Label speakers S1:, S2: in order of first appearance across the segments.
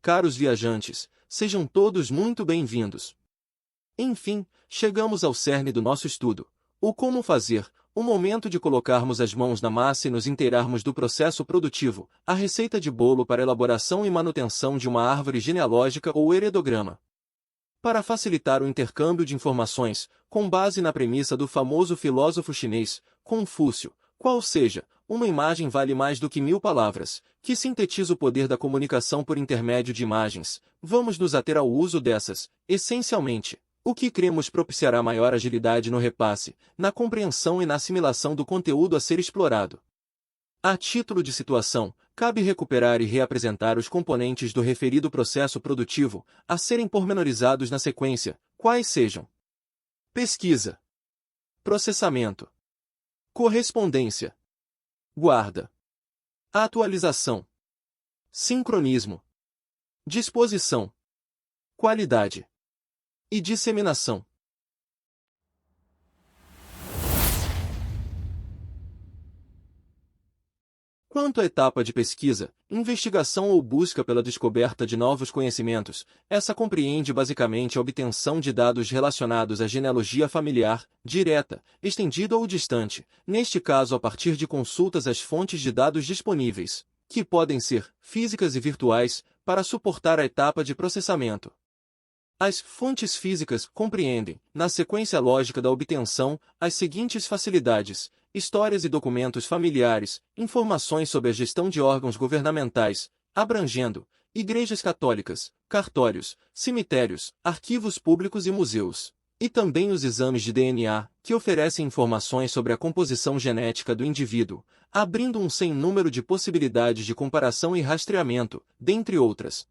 S1: caros viajantes, sejam todos muito bem-vindos. Enfim, chegamos ao cerne do nosso estudo. O como fazer, o momento de colocarmos as mãos na massa e nos inteirarmos do processo produtivo, a receita de bolo para elaboração e manutenção de uma árvore genealógica ou heredograma. Para facilitar o intercâmbio de informações, com base na premissa do famoso filósofo chinês, Confúcio, qual seja, uma imagem vale mais do que 1000 palavras, que sintetiza o poder da comunicação por intermédio de imagens, vamos nos ater ao uso dessas, essencialmente. O que cremos propiciará maior agilidade no repasse, na compreensão e na assimilação do conteúdo a ser explorado. A título de situação, cabe recuperar e reapresentar os componentes do referido processo produtivo, a serem pormenorizados na sequência, quais sejam: pesquisa, processamento, correspondência, guarda, atualização, sincronismo, disposição, qualidade e disseminação. Quanto à etapa de pesquisa, investigação ou busca pela descoberta de novos conhecimentos, essa compreende basicamente a obtenção de dados relacionados à genealogia familiar, direta, estendida ou distante, neste caso a partir de consultas às fontes de dados disponíveis, que podem ser físicas e virtuais, para suportar a etapa de processamento. As fontes físicas compreendem, na sequência lógica da obtenção, as seguintes facilidades: histórias e documentos familiares, informações sobre a gestão de órgãos governamentais, abrangendo igrejas católicas, cartórios, cemitérios, arquivos públicos e museus. E também os exames de DNA, que oferecem informações sobre a composição genética do indivíduo, abrindo um sem número de possibilidades de comparação e rastreamento, dentre outras.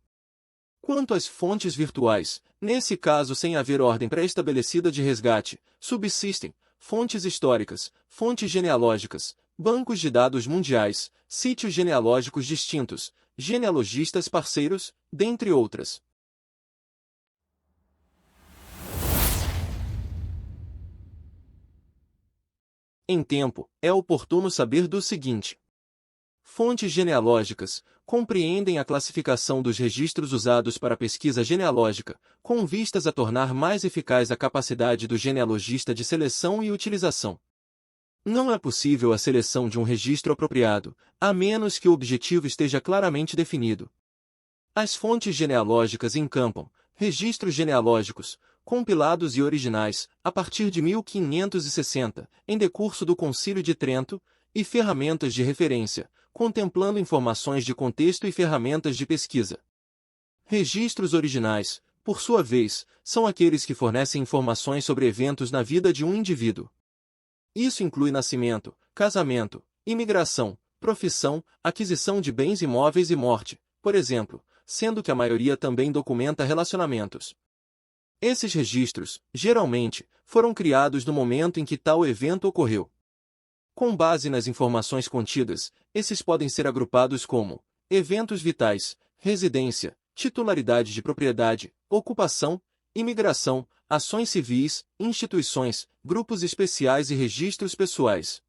S1: Quanto às fontes virtuais, nesse caso sem haver ordem pré-estabelecida de resgate, subsistem fontes históricas, fontes genealógicas, bancos de dados mundiais, sítios genealógicos distintos, genealogistas parceiros, dentre outras. Em tempo, é oportuno saber do seguinte: fontes genealógicas compreendem a classificação dos registros usados para a pesquisa genealógica, com vistas a tornar mais eficaz a capacidade do genealogista de seleção e utilização. Não é possível a seleção de um registro apropriado, a menos que o objetivo esteja claramente definido. As fontes genealógicas encampam registros genealógicos, compilados e originais, a partir de 1560, em decurso do Concílio de Trento, e ferramentas de referência, contemplando informações de contexto e ferramentas de pesquisa. Registros originais, por sua vez, são aqueles que fornecem informações sobre eventos na vida de um indivíduo. Isso inclui nascimento, casamento, imigração, profissão, aquisição de bens imóveis e morte, por exemplo, sendo que a maioria também documenta relacionamentos. Esses registros, geralmente, foram criados no momento em que tal evento ocorreu. Com base nas informações contidas, esses podem ser agrupados como eventos vitais, residência, titularidade de propriedade, ocupação, imigração, ações civis, instituições, grupos especiais e registros pessoais.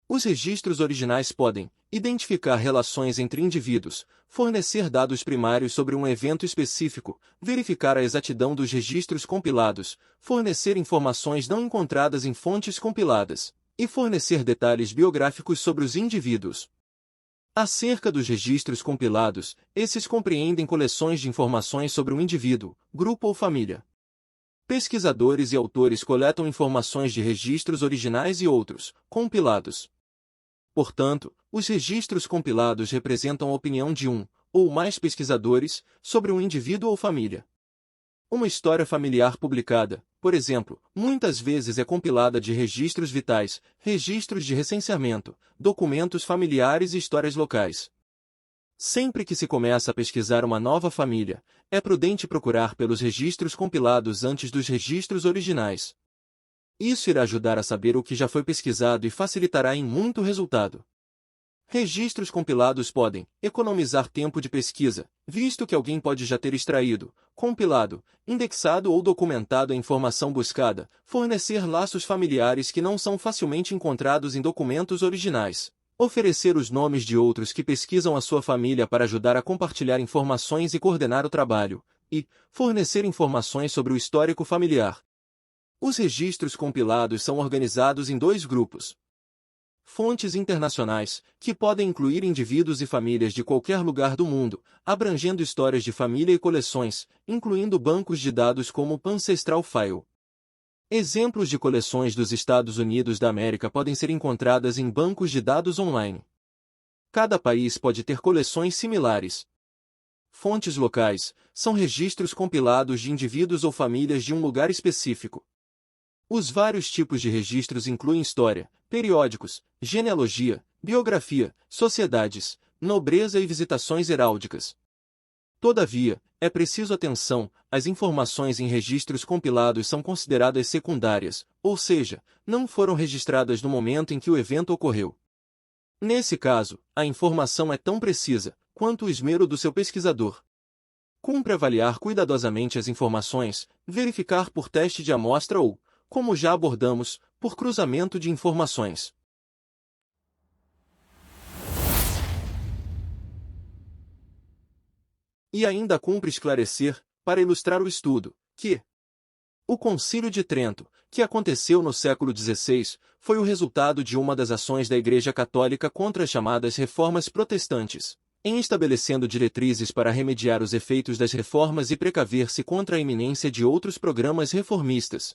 S1: Os registros originais podem identificar relações entre indivíduos, fornecer dados primários sobre um evento específico, verificar a exatidão dos registros compilados, fornecer informações não encontradas em fontes compiladas, e fornecer detalhes biográficos sobre os indivíduos. Acerca dos registros compilados, esses compreendem coleções de informações sobre um indivíduo, grupo ou família. Pesquisadores e autores coletam informações de registros originais e outros, compilados. Portanto, os registros compilados representam a opinião de um, ou mais pesquisadores, sobre um indivíduo ou família. Uma história familiar publicada, por exemplo, muitas vezes é compilada de registros vitais, registros de recenseamento, documentos familiares e histórias locais. Sempre que se começa a pesquisar uma nova família, é prudente procurar pelos registros compilados antes dos registros originais. Isso irá ajudar a saber o que já foi pesquisado e facilitará em muito o resultado. Registros compilados podem economizar tempo de pesquisa, visto que alguém pode já ter extraído, compilado, indexado ou documentado a informação buscada, fornecer laços familiares que não são facilmente encontrados em documentos originais, Oferecer os nomes de outros que pesquisam a sua família para ajudar a compartilhar informações e coordenar o trabalho. E fornecer informações sobre o histórico familiar. Os registros compilados são organizados em dois grupos. Fontes internacionais, que podem incluir indivíduos e famílias de qualquer lugar do mundo, abrangendo histórias de família e coleções, incluindo bancos de dados como o Ancestral File. Exemplos de coleções dos Estados Unidos da América podem ser encontradas em bancos de dados online. Cada país pode ter coleções similares. Fontes locais são registros compilados de indivíduos ou famílias de um lugar específico. Os vários tipos de registros incluem história, periódicos, genealogia, biografia, sociedades, nobreza e visitações heráldicas. Todavia, é preciso atenção, as informações em registros compilados são consideradas secundárias, ou seja, não foram registradas no momento em que o evento ocorreu. Nesse caso, a informação é tão precisa quanto o esmero do seu pesquisador. Cumpre avaliar cuidadosamente as informações, verificar por teste de amostra ou, como já abordamos, por cruzamento de informações. E ainda cumpre esclarecer, para ilustrar o estudo, que o Concílio de Trento, que aconteceu no século XVI, foi o resultado de uma das ações da Igreja Católica contra as chamadas reformas protestantes, em estabelecendo diretrizes para remediar os efeitos das reformas e precaver-se contra a iminência de outros programas reformistas.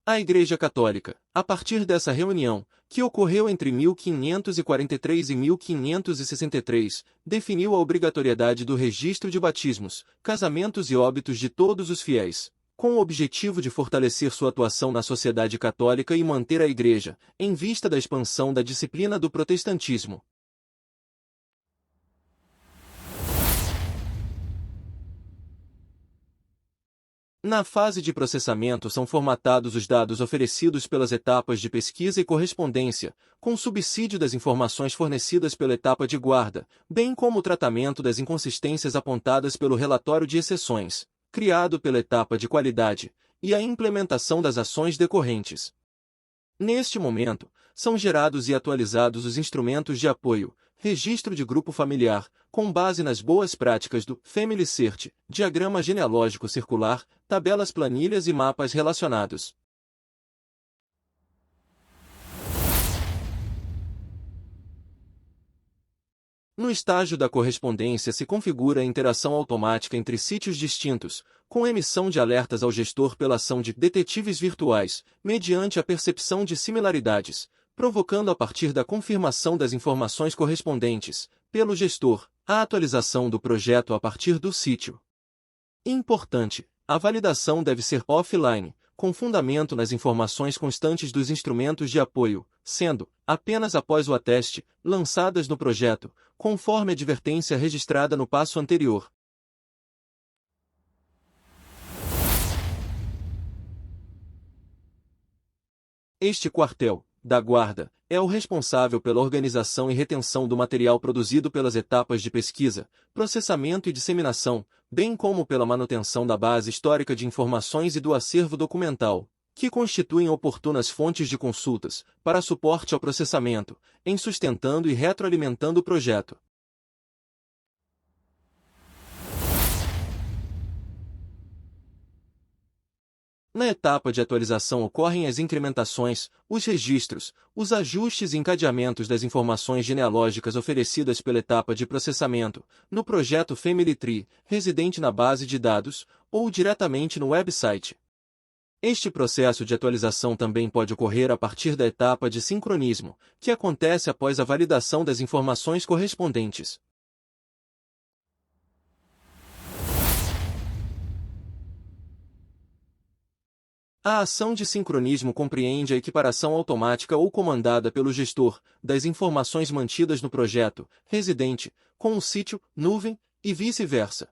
S1: A Igreja Católica, a partir dessa reunião, que ocorreu entre 1543 e 1563, definiu a obrigatoriedade do registro de batismos, casamentos e óbitos de todos os fiéis, com o objetivo de fortalecer sua atuação na sociedade católica e manter a Igreja, em vista da expansão da disciplina do protestantismo. Na fase de processamento são formatados os dados oferecidos pelas etapas de pesquisa e correspondência, com subsídio das informações fornecidas pela etapa de guarda, bem como o tratamento das inconsistências apontadas pelo relatório de exceções, criado pela etapa de qualidade, e a implementação das ações decorrentes. Neste momento, são gerados e atualizados os instrumentos de apoio, registro de grupo familiar, com base nas boas práticas do Family Search, diagrama genealógico circular, tabelas planilhas e mapas relacionados. No estágio da correspondência se configura a interação automática entre sítios distintos, com emissão de alertas ao gestor pela ação de detetives virtuais, mediante a percepção de similaridades, provocando a partir da confirmação das informações correspondentes, pelo gestor, a atualização do projeto a partir do sítio. Importante, a validação deve ser offline, com fundamento nas informações constantes dos instrumentos de apoio, sendo, apenas após o ateste, lançadas no projeto, conforme a advertência registrada no passo anterior. Este quartel, da guarda, é o responsável pela organização e retenção do material produzido pelas etapas de pesquisa, processamento e disseminação, bem como pela manutenção da base histórica de informações e do acervo documental, que constituem oportunas fontes de consultas, para suporte ao processamento, em sustentando e retroalimentando o projeto. Na etapa de atualização ocorrem as incrementações, os registros, os ajustes e encadeamentos das informações genealógicas oferecidas pela etapa de processamento, no projeto Family Tree, residente na base de dados, ou diretamente no website. Este processo de atualização também pode ocorrer a partir da etapa de sincronismo, que acontece após a validação das informações correspondentes. A ação de sincronismo compreende a equiparação automática ou comandada pelo gestor das informações mantidas no projeto residente com o sítio nuvem e vice-versa.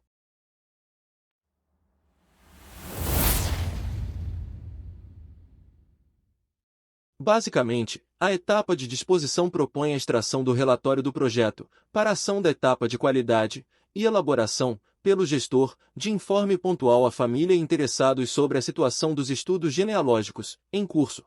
S1: Basicamente, a etapa de disposição propõe a extração do relatório do projeto, para a ação da etapa de qualidade e elaboração, pelo gestor, de informe pontual à família e interessados sobre a situação dos estudos genealógicos, em curso.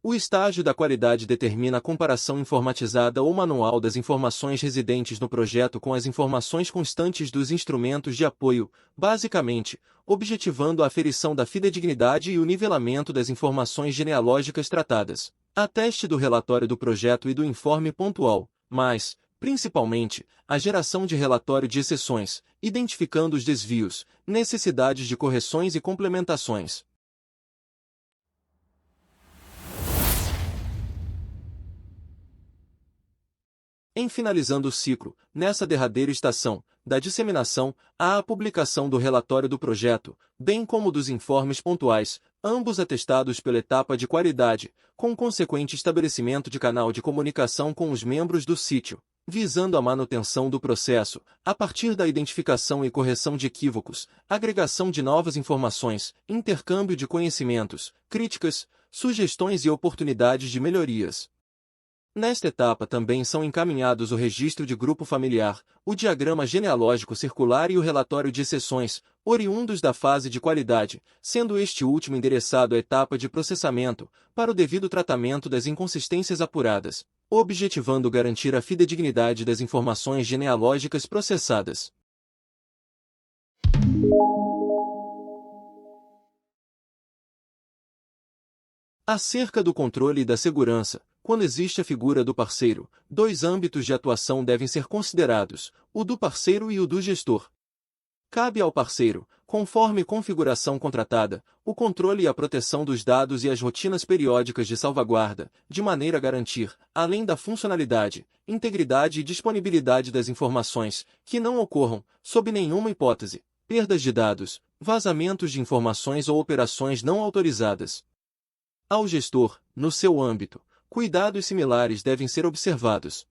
S1: O estágio da qualidade determina a comparação informatizada ou manual das informações residentes no projeto com as informações constantes dos instrumentos de apoio, basicamente, objetivando a aferição da fidedignidade e o nivelamento das informações genealógicas tratadas. Ateste do relatório do projeto e do informe pontual, mas, principalmente, a geração de relatório de exceções, identificando os desvios, necessidades de correções e complementações. Em finalizando o ciclo, nessa derradeira estação, da disseminação, há a publicação do relatório do projeto, bem como dos informes pontuais, ambos atestados pela etapa de qualidade, com consequente estabelecimento de canal de comunicação com os membros do sítio, visando a manutenção do processo, a partir da identificação e correção de equívocos, agregação de novas informações, intercâmbio de conhecimentos, críticas, sugestões e oportunidades de melhorias. Nesta etapa também são encaminhados o registro de grupo familiar, o diagrama genealógico circular e o relatório de exceções, oriundos da fase de qualidade, sendo este último endereçado à etapa de processamento, para o devido tratamento das inconsistências apuradas, objetivando garantir a fidedignidade das informações genealógicas processadas. Acerca do controle e da segurança, quando existe a figura do parceiro, dois âmbitos de atuação devem ser considerados, o do parceiro e o do gestor. Cabe ao parceiro, conforme configuração contratada, o controle e a proteção dos dados e as rotinas periódicas de salvaguarda, de maneira a garantir, além da funcionalidade, integridade e disponibilidade das informações, que não ocorram, sob nenhuma hipótese, perdas de dados, vazamentos de informações ou operações não autorizadas. Ao gestor, no seu âmbito, cuidados similares devem ser observados.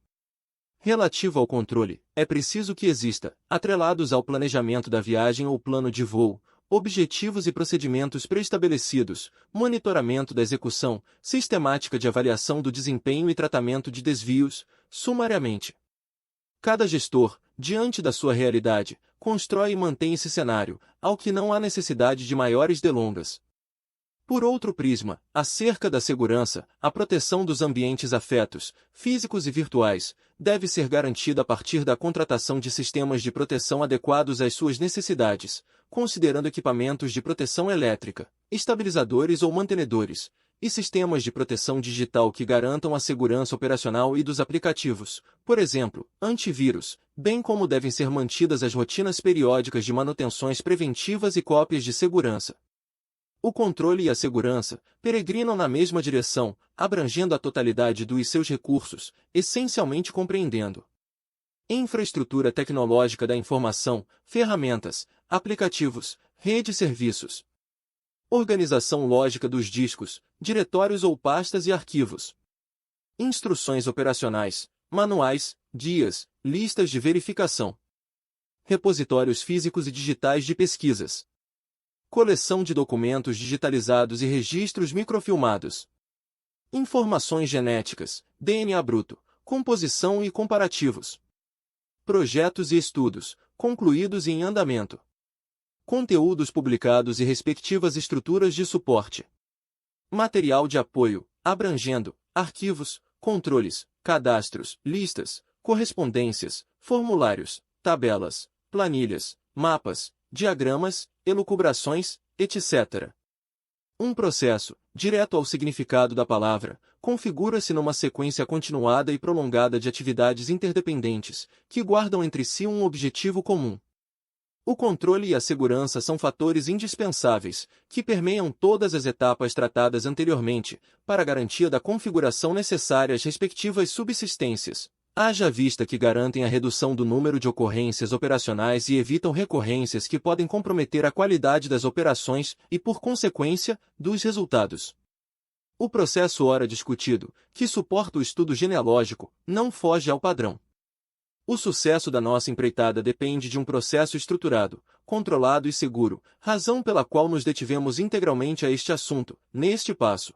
S1: Relativo ao controle, é preciso que exista, atrelados ao planejamento da viagem ou plano de voo, objetivos e procedimentos pré-estabelecidos, monitoramento da execução, sistemática de avaliação do desempenho e tratamento de desvios, sumariamente. Cada gestor, diante da sua realidade, constrói e mantém esse cenário, ao que não há necessidade de maiores delongas. Por outro prisma, acerca da segurança, a proteção dos ambientes afetos, físicos e virtuais, deve ser garantida a partir da contratação de sistemas de proteção adequados às suas necessidades, considerando equipamentos de proteção elétrica, estabilizadores ou mantenedores, e sistemas de proteção digital que garantam a segurança operacional e dos aplicativos, por exemplo, antivírus, bem como devem ser mantidas as rotinas periódicas de manutenções preventivas e cópias de segurança. O controle e a segurança peregrinam na mesma direção, abrangendo a totalidade dos seus recursos, essencialmente compreendendo infraestrutura tecnológica da informação, ferramentas, aplicativos, rede e serviços, organização lógica dos discos, diretórios ou pastas e arquivos, instruções operacionais, manuais, guias, listas de verificação, repositórios físicos e digitais de pesquisas, coleção de documentos digitalizados e registros microfilmados, informações genéticas, DNA bruto, composição e comparativos, projetos e estudos, concluídos e em andamento, conteúdos publicados e respectivas estruturas de suporte, material de apoio, abrangendo, arquivos, controles, cadastros, listas, correspondências, formulários, tabelas, planilhas, mapas, diagramas, elucubrações, etc. Um processo, direto ao significado da palavra, configura-se numa sequência continuada e prolongada de atividades interdependentes, que guardam entre si um objetivo comum. O controle e a segurança são fatores indispensáveis, que permeiam todas as etapas tratadas anteriormente, para a garantia da configuração necessária às respectivas subsistências. Haja vista que garantem a redução do número de ocorrências operacionais e evitam recorrências que podem comprometer a qualidade das operações e, por consequência, dos resultados. O processo ora discutido, que suporta o estudo genealógico, não foge ao padrão. O sucesso da nossa empreitada depende de um processo estruturado, controlado e seguro, razão pela qual nos detivemos integralmente a este assunto, neste passo.